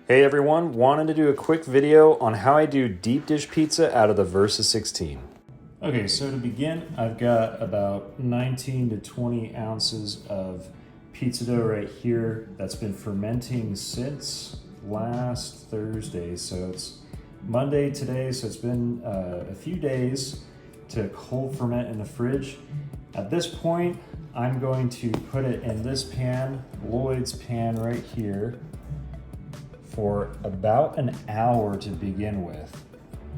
Hey everyone, wanted to do a quick video on how I do deep dish pizza out of the Versa 16. Okay, so to begin, I've got about 19 to 20 ounces of pizza dough right here that's been fermenting since last Thursday. So it's Monday today, so it's been a few days to cold ferment in the fridge. At this point, I'm going to put it in this pan, Lloyd's pan right here, for about an hour to begin with.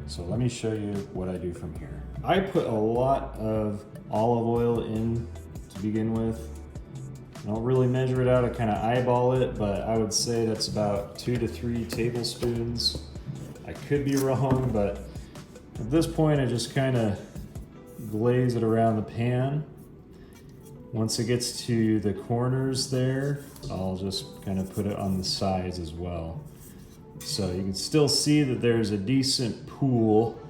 So let me show you what I do from here. I put a lot of olive oil in to begin with. I don't really measure it out, I kind of eyeball it, but I would say that's about 2 to 3 tablespoons. I could be wrong, but at this point I just kind of glaze it around the pan. Once it gets to the corners there, I'll just kind of put it on the sides as well. So you can still see that there's a decent pool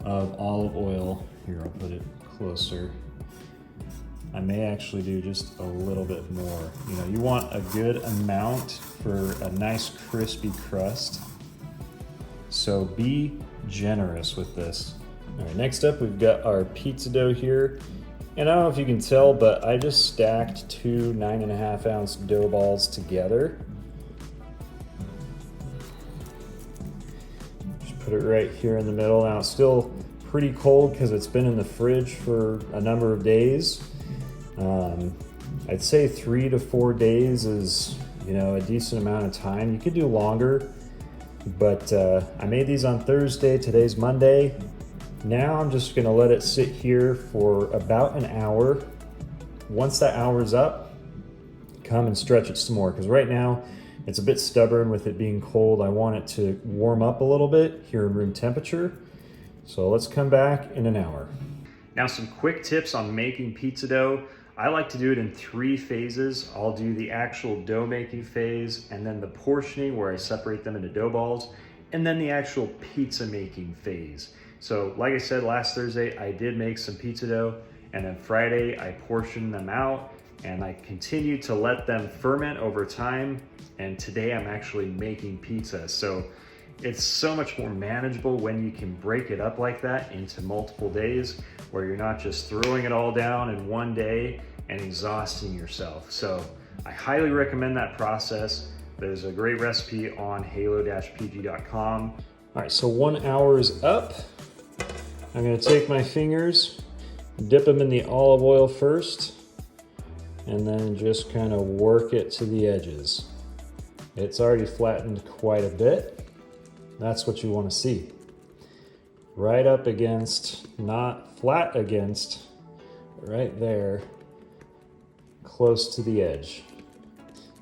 of olive oil. Here, I'll put it closer. I may actually do just a little bit more. You know, you want a good amount for a nice crispy crust. So be generous with this. All right, next up we've got our pizza dough here. And I don't know if you can tell, but I just stacked 2 9.5 ounce dough balls together. Just put it right here in the middle. Now it's still pretty cold because it's been in the fridge for a number of days. I'd say 3 to 4 days is, you know, a decent amount of time. You could do longer, but I made these on Thursday. Today's Monday. Now I'm just gonna let it sit here for about an hour. Once that hour's up, come and stretch it some more, because right now it's a bit stubborn with it being cold. I want it to warm up a little bit here in room temperature. So let's come back in an hour. Now some quick tips on making pizza dough. I like to do it in 3 phases. I'll do the actual dough making phase, and then the portioning where I separate them into dough balls, and then the actual pizza making phase. So like I said, last Thursday, I did make some pizza dough, and then Friday I portioned them out and I continued to let them ferment over time. And today I'm actually making pizza. So it's so much more manageable when you can break it up like that into multiple days, where you're not just throwing it all down in one day and exhausting yourself. So I highly recommend that process. There's a great recipe on halo-pg.com. All right, so 1 hour is up. I'm gonna take my fingers, dip them in the olive oil first, and then just kind of work it to the edges. It's already flattened quite a bit. That's what you want to see. Right up against, not flat against, right there, close to the edge.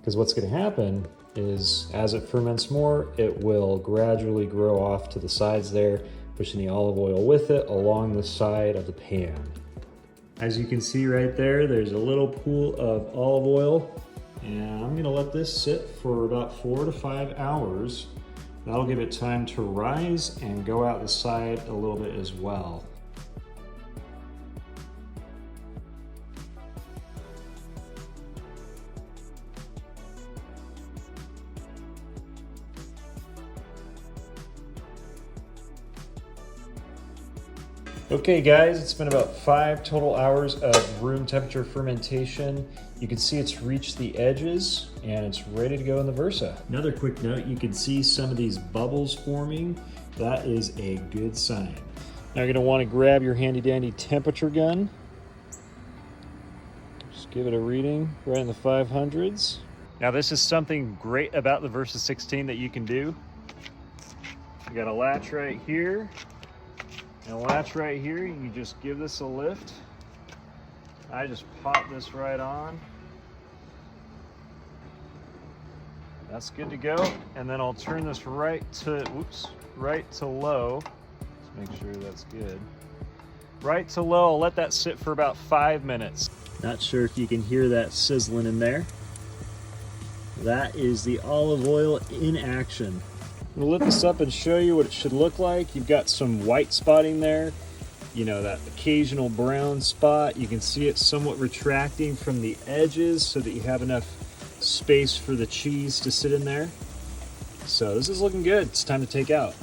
Because what's gonna happen is as it ferments more, it will gradually grow off to the sides there, pushing the olive oil with it along the side of the pan. As you can see right there, there's a little pool of olive oil, and I'm gonna let this sit for about 4 to 5 hours. That'll give it time to rise and go out the side a little bit as well. Okay guys, it's been about 5 total hours of room temperature fermentation. You can see it's reached the edges and it's ready to go in the Versa. Another quick note, you can see some of these bubbles forming. That is a good sign. Now you're gonna wanna grab your handy dandy temperature gun. Just give it a reading right in the 500s. Now this is something great about the Versa 16 that you can do. You got a latch right here. And a latch right here, you just give this a lift. I just pop this right on. That's good to go. And then I'll turn this right to low. Let's make sure that's good. Right to low, I'll let that sit for about 5 minutes. Not sure if you can hear that sizzling in there. That is the olive oil in action. I'm gonna lift this up and show you what it should look like. You've got some white spotting there, you know, that occasional brown spot. You can see it somewhat retracting from the edges so that you have enough space for the cheese to sit in there. So this is looking good. It's time to take out.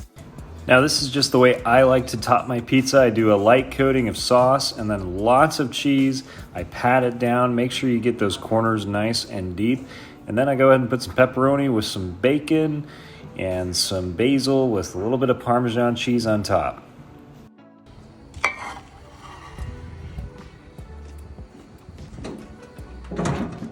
Now this is just the way I like to top my pizza. I do a light coating of sauce and then lots of cheese. I pat it down, make sure you get those corners nice and deep. And then I go ahead and put some pepperoni with some bacon and some basil with a little bit of Parmesan cheese on top.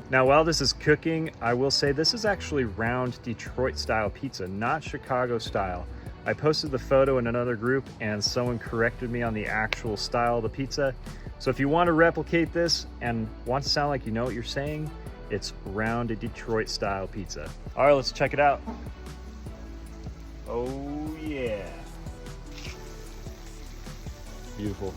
Now while this is cooking, I will say this is actually round Detroit style pizza, not Chicago style. I posted the photo in another group and someone corrected me on the actual style of the pizza. So if you want to replicate this and want to sound like you know what you're saying, it's round Detroit style pizza. All right, let's check it out. Oh yeah. Beautiful.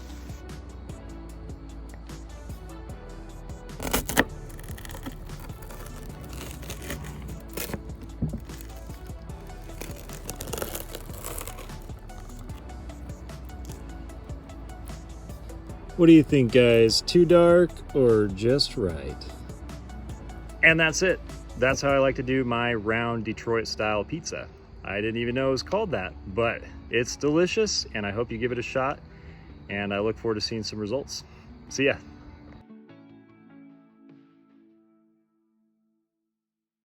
What do you think, guys? Too dark or just right? And that's it. That's how I like to do my round Detroit style pizza. I didn't even know it was called that, but it's delicious and I hope you give it a shot, and I look forward to seeing some results. See ya.